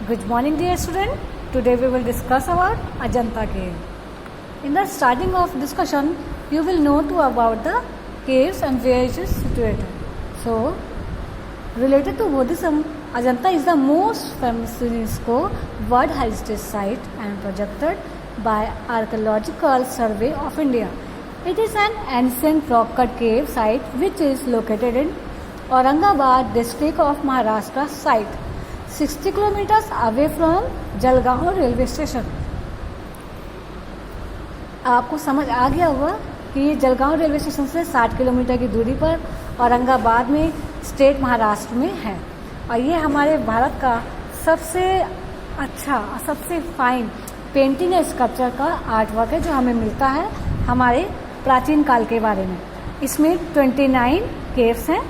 Good morning, dear student. Today we will discuss about Ajanta cave. In the starting of discussion, you will know about the caves and where it is situated. So, related to Buddhism, Ajanta is the most famous UNESCO World Heritage Site and projected by Archaeological Survey of India. It is an ancient rock-cut cave site which is located in Aurangabad district of Maharashtra site, 60 kilometers away from Jalgaon railway station. आपको समझ आ गया होगा कि ये Jalgaon railway station से 60 kilometre की दूरी पर औरंगाबाद में स्टेट महाराष्ट्र में है. और ये हमारे भारत का सबसे अच्छा और सबसे फाइन पेंटिंग या स्कल्पचर का आर्ट वर्क है जो हमें मिलता है हमारे प्राचीन काल के बारे में. इसमें 29 केव्स हैं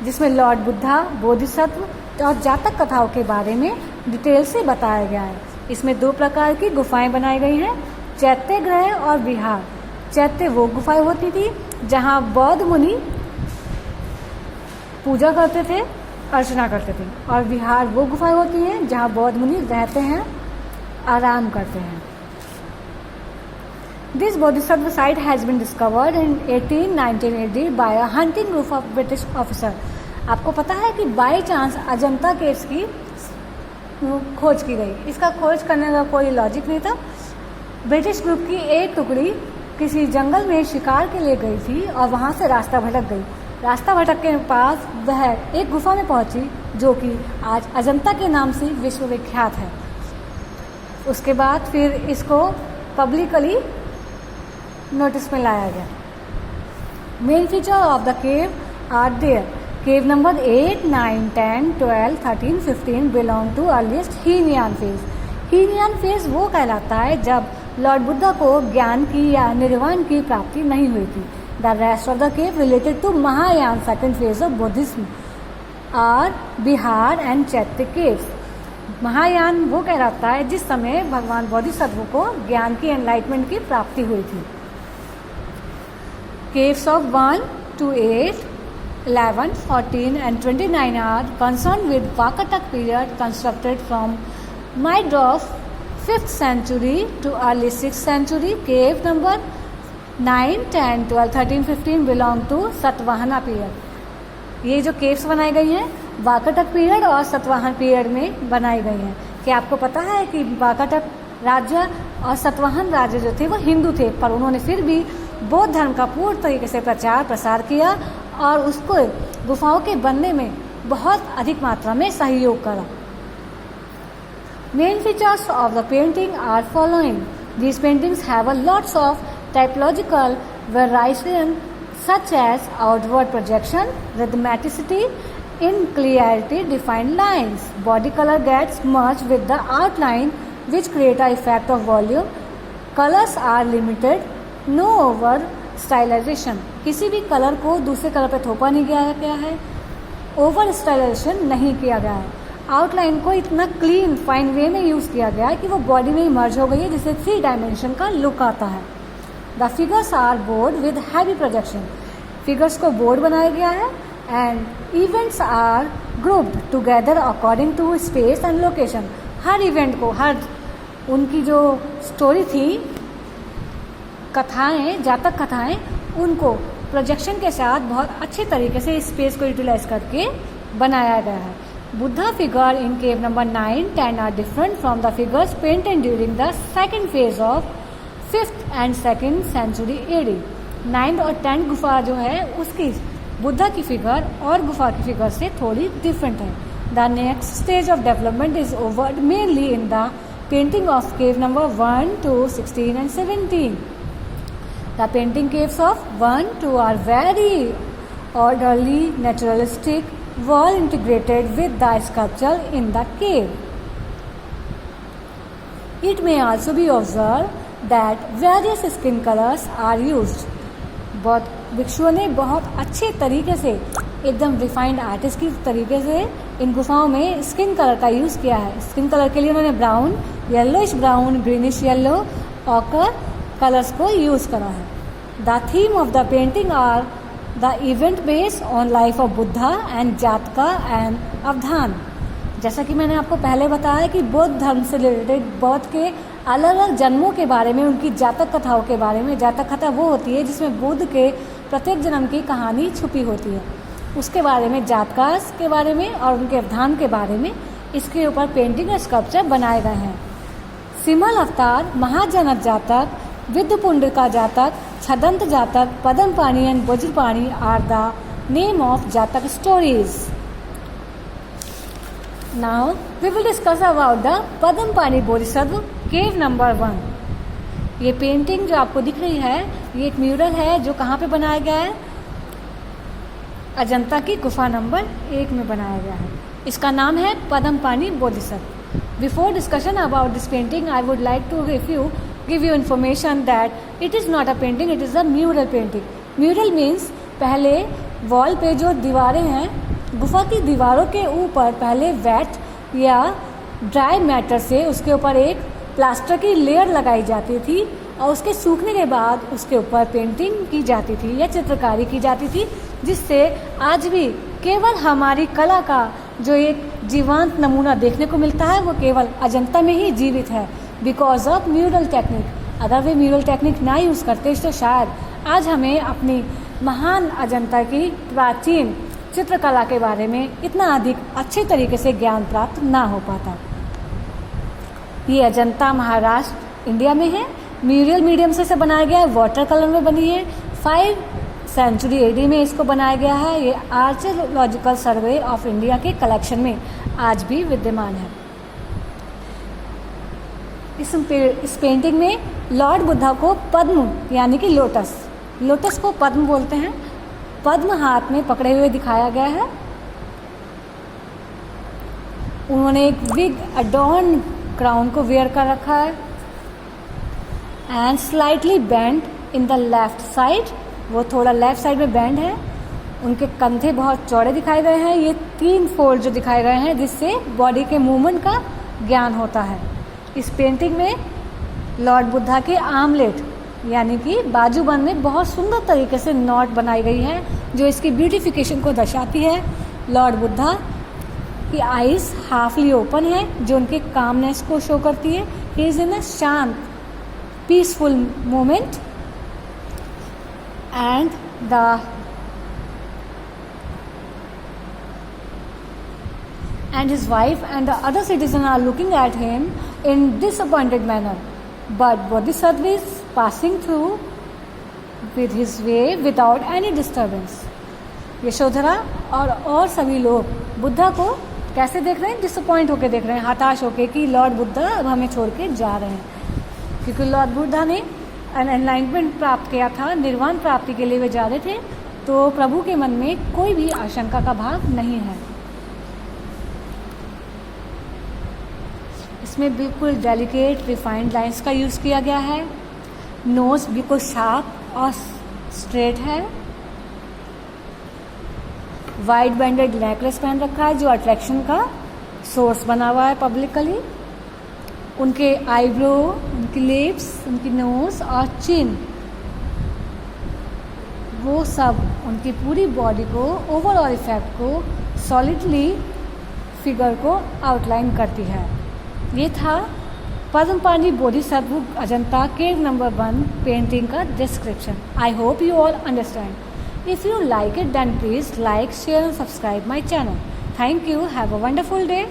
जिसमें लॉर्ड बुद्धा, बोधिसत्व और जातक कथाओं के बारे में डिटेल से बताया गया है. इसमें 2 प्रकार की गुफाएं बनाई गई हैं, चैत्य गृह और विहार. चैत्य वो गुफाएं होती थी जहां बौद्ध मुनि पूजा करते थे, अर्चना करते थे, और विहार वो गुफाएं होती हैं जहां बौद्ध मुनि रहते हैं, आराम करते हैं. This bodhisattva site has been discovered in 1819 AD by a hunting group of British officer. आपको पता है कि बाई चांस अजंता केव्स की खोज की गई. इसका खोज करने का कोई लॉजिक नहीं था. ब्रिटिश ग्रुप की एक टुकड़ी किसी जंगल में शिकार के लिए गई थी और वहाँ से रास्ता भटक गई. रास्ता भटकने के पास वह एक गुफा में पहुँची जो कि आज अजंता के नाम से विश्वविख्यात है. उसके बाद फिर इसको पब्लिकली नोटिस में लाया गया. Main feature of the cave are there. Cave number 8, 9, 10, 12, 13, 15 belong to earliest Hinayana phase. Hinayana phase वो कहलाता है जब लॉर्ड बुद्धा को ज्ञान की या निर्वाण की प्राप्ति नहीं हुई थी. The rest of the cave related to Mahayana second phase of Buddhism are vihara and chaitya caves. Mahayana वो कहलाता है जिस समय भगवान बोधिसत्व को ज्ञान की एनलाइटमेंट की प्राप्ति हुई थी. Caves of 1 to 8, 11, 14 and 29 are concerned with Vakatak period constructed from mid of 5th century to early 6th century. Cave number 9, 10, 12, 13, 15 belong to Satavahana period. ये जो केव्स बनाई गई हैं वाकाटक पीरियड और सतवाहन पीरियड में बनाई गई हैं. क्या आपको पता है कि वाकाटक राज्य और सतवाहन राज्य जो थे वो हिंदू थे, पर उन्होंने फिर भी बौद्ध धर्म का पूर्ण तरीके से प्रचार प्रसार किया और उसको गुफाओं के बनने में बहुत अधिक मात्रा में सहयोग करा. Main features of the painting are following. These paintings have a lots of typological variation such as outward projection, rhythmicity in clarity defined lines. Body color gets merged with the outline which create a effect of volume. Colors are limited, no over stylization. किसी भी colour को दूसरे colour पे थोपा नहीं गया है, over stylization नहीं किया गया है. आउटलाइन को इतना क्लीन फाइन वे में यूज़ किया गया है कि वो बॉडी में ही मर्ज हो गई है जिससे 3 डायमेंशन का लुक आता है. The figures are board with heavy projection. Figures को बोर्ड बनाया गया है and events are grouped together according to space and location. हर इवेंट को, हर उनकी जो स्टोरी थी, कथाएं, जातक कथाएं, उनको प्रोजेक्शन के साथ बहुत अच्छे तरीके से स्पेस को यूटिलाइज करके बनाया गया है. Buddha figure in cave number 9, 10 are different from the figures painted during the second phase of 5th and 2nd century AD. 9th और 10th गुफा जो है उसकी बुद्धा की फिगर और गुफा की फिगर से थोड़ी डिफरेंट है. The next stage of development is owed mainly in the painting of cave number 1 to 16 and 17. The painting caves of 1 to are very orderly, naturalistic, well integrated with the sculpture in the cave. It may also be observed that various skin colors are used. बहुत भिक्षुओं ने बहुत अच्छे तरीके से, एकदम refined artist की तरीके से इन गुफाओं में स्किन कलर का यूज़ किया है. स्किन कलर के लिए उन्होंने brown, yellowish brown, greenish yellow, ochre colours को यूज़ करा है. The theme of the painting are the event based on life of Buddha and Jataka and Avadana. जैसा कि मैंने आपको पहले बताया कि बौद्ध धर्म से रिलेटेड बौद्ध के अलग अलग जन्मों के बारे में, उनकी जातक कथाओं के बारे में। जातक कथा वो होती है जिसमें बुद्ध के प्रत्येक जन्म की कहानी छुपी होती है, उसके बारे में, जातकास के बारे में और उनके अवधान के बारे में इसके ऊपर पेंटिंग और स्कल्पचर बनाए गए हैं। सिमल अवतार, महाजनक जातक, विद्युपुंडरिका Jataka, Chhaddanta Jataka, Padmapani and Vajrapani are the name of Jataka stories. Now we will discuss about the Padmapani Bodhisattva cave number 1। ये पेंटिंग जो आपको दिख रही है, ये एक म्यूरल है जो कहाँ पे बनाया गया है? अजंता की गुफा नंबर 1 में बनाया गया है। इसका नाम है Padmapani Bodhisattva. Before discussion about this painting I would like to give you information that it is not a painting, it is a mural painting. Mural means पहले वॉल पे जो दीवारें हैं, गुफा की दीवारों के ऊपर पहले वेट या ड्राई मैटर से उसके ऊपर एक प्लास्टर की लेयर लगाई जाती थी और उसके सूखने के बाद उसके ऊपर पेंटिंग की जाती थी या चित्रकारी की जाती थी, जिससे आज भी केवल हमारी कला का जो एक जीवंत नमूना देखने को मिलता है वो केवल अजंता में ही जीवित है, बिकॉज ऑफ म्यूरल टेक्निक। अगर वे म्यूरल टेक्निक ना यूज़ करते तो शायद आज हमें अपनी महान अजंता की प्राचीन चित्रकला के बारे में इतना अधिक अच्छे तरीके से ज्ञान प्राप्त ना हो पाता। ये अजंता महाराष्ट्र इंडिया में है। म्यूरल मीडियम से बनाया गया है, वाटर कलर में बनी है। 5 सेंचुरी AD में इसको बनाया गया है। ये आर्कियोलॉजिकल सर्वे ऑफ इंडिया के कलेक्शन में आज भी विद्यमान है। इस पेंटिंग में लॉर्ड बुद्धा को पद्म यानी कि लोटस को पद्म बोलते हैं, पद्म हाथ में पकड़े हुए दिखाया गया है। उन्होंने एक बिग अडॉर्न क्राउन को वेयर कर रखा है and slightly bend in the left side, वो थोड़ा लेफ्ट साइड में बेंड है। उनके कंधे बहुत चौड़े दिखाए गए हैं। ये 3 फोल्ड जो दिखाए गए हैं जिससे बॉडी के मूवमेंट का ज्ञान होता है। इस पेंटिंग में लॉर्ड बुद्धा के आर्मलेट यानी कि बाजूबंद में बहुत सुंदर तरीके से नॉट बनाई गई है जो इसकी ब्यूटिफिकेशन को दर्शाती है। लॉर्ड बुद्धा की आईज हाफली ओपन है जो उनके कामनेस को शो करती है। ही इज इन अ शांत peaceful moment and his wife and the other citizens are looking at him in disappointed manner, but Bodhisattva is passing through with his way without any disturbance. Yashodhara और सभी लोग बुद्धा को कैसे देख रहे हैं? डिसअपॉइंट होकर देख रहे हैं, हताश होकर कि लॉर्ड बुद्धा अब हमें छोड़ के जा रहे हैं, क्योंकि लॉर्ड बुद्धा ने एनलाइटमेंट प्राप्त किया था, निर्वाण प्राप्ति के लिए वे जा रहे थे। तो प्रभु के मन में कोई भी आशंका का भाव नहीं है। इसमें बिल्कुल डेलिकेट रिफाइंड लाइंस का यूज़ किया गया है। नोज बिल्कुल शार्प और स्ट्रेट है। वाइड बैंडेड नेकलेस पहन रखा है जो अट्रैक्शन का सोर्स बना हुआ है पब्लिकली। उनके आईब्रो, उनकी लिप्स, उनकी नोज और चिन, वो सब उनकी पूरी बॉडी को, ओवरऑल इफेक्ट को, सॉलिडली फिगर को आउटलाइन करती है। ये था Padmapani Bodhisattva Ajanta cave number 1 painting का description. I hope you all understand. If you like it, then please like, share and subscribe my channel. Thank you. Have a wonderful day.